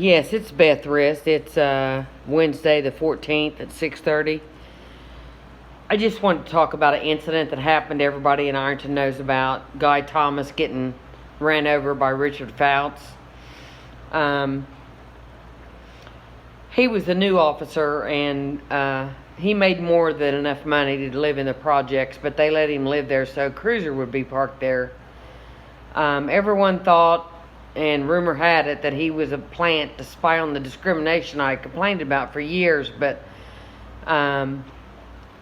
Yes, it's Beth Rist. It's Wednesday the 14th at 6:30. I just wanted to talk about an incident that happened everybody in Ironton knows about. Guy Thomas getting ran over by Richard Fouts. He was a new officer, and he made more than enough money to live in the projects, but they let him live there so a cruiser would be parked there. Everyone thought, and rumor had it, that he was a plant to spy on the discrimination I complained about for years, but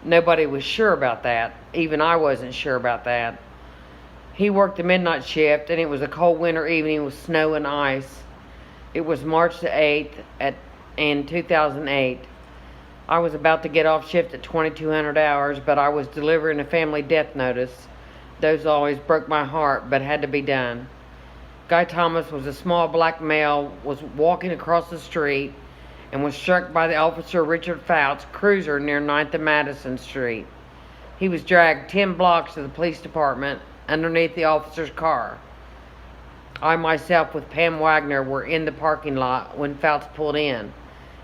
nobody was sure about that. Even I wasn't sure about that. He worked the midnight shift, and it was a cold winter evening with snow and ice. It was March the 8th in 2008. I was about to get off shift at 2200 hours, but I was delivering a family death notice. Those always broke my heart, but had to be done. Guy Thomas was a small black male, was walking across the street, and was struck by the officer Richard Fouts' cruiser near 9th and Madison Street. He was dragged 10 blocks to the police department underneath the officer's car. I myself with Pam Wagner were in the parking lot when Fouts pulled in,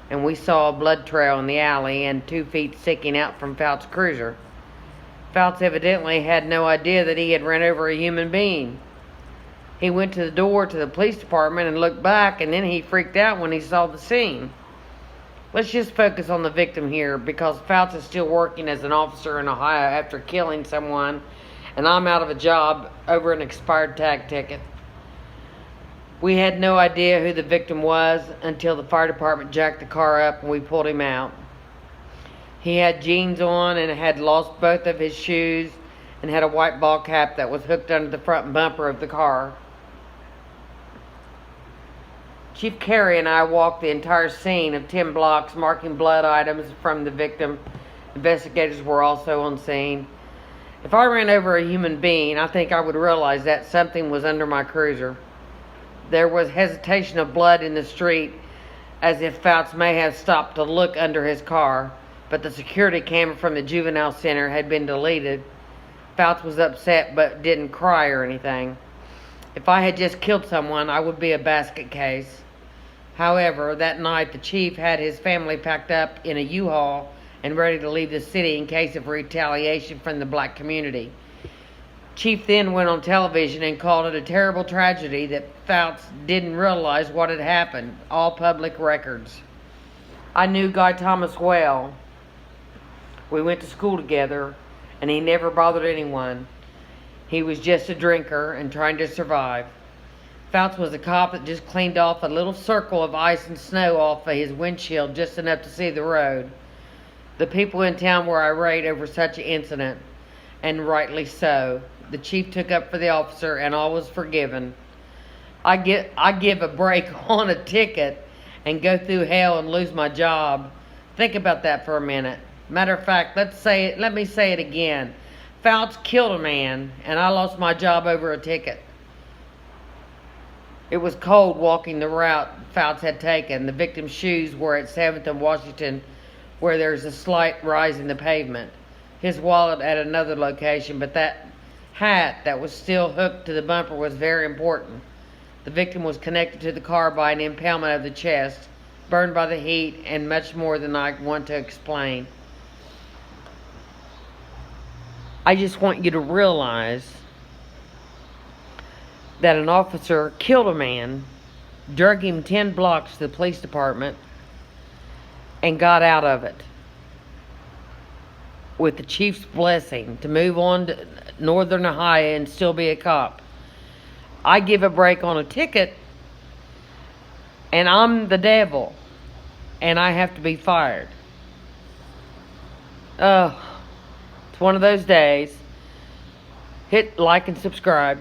and we saw a blood trail in the alley and 2 feet sticking out from Fouts' cruiser. Fouts evidently had no idea that he had run over a human being. He went to the door to the police department and looked back, and then he freaked out when he saw the scene. Let's just focus on the victim here, because Fouts is still working as an officer in Ohio after killing someone, and I'm out of a job over an expired tag ticket. We had no idea who the victim was until the fire department jacked the car up and we pulled him out. He had jeans on and had lost both of his shoes and had a white ball cap that was hooked under the front bumper of the car. Chief Carey and I walked the entire scene of 10 blocks, marking blood items from the victim. Investigators were also on scene. If I ran over a human being, I think I would realize that something was under my cruiser. There was hesitation of blood in the street, as if Fouts may have stopped to look under his car, but the security camera from the juvenile center had been deleted. Fouts was upset but didn't cry or anything. If I had just killed someone, I would be a basket case. However, that night the chief had his family packed up in a U-Haul and ready to leave the city in case of retaliation from the black community. Chief then went on television and called it a terrible tragedy that Fouts didn't realize what had happened. All public records. I knew Guy Thomas well. We went to school together, and he never bothered anyone. He was just a drinker and trying to survive. Fouts was a cop that just cleaned off a little circle of ice and snow off of his windshield, just enough to see the road. The people in town were irate over such an incident, and rightly so. The chief took up for the officer, and all was forgiven. I give a break on a ticket and go through hell and lose my job. Think about that for a minute. Matter of fact, let me say it again. Fouts killed a man, and I lost my job over a ticket. It was cold walking the route Fouts had taken. The victim's shoes were at 7th and Washington, where there's a slight rise in the pavement. His wallet at another location, but that hat that was still hooked to the bumper was very important. The victim was connected to the car by an impalement of the chest, burned by the heat, and much more than I want to explain. I just want you to realize that an officer killed a man, drug him 10 blocks to the police department, and got out of it with the chief's blessing to move on to Northern Ohio and still be a cop. I give a break on a ticket, and I'm the devil, and I have to be fired. It's one of those days. Hit like and subscribe.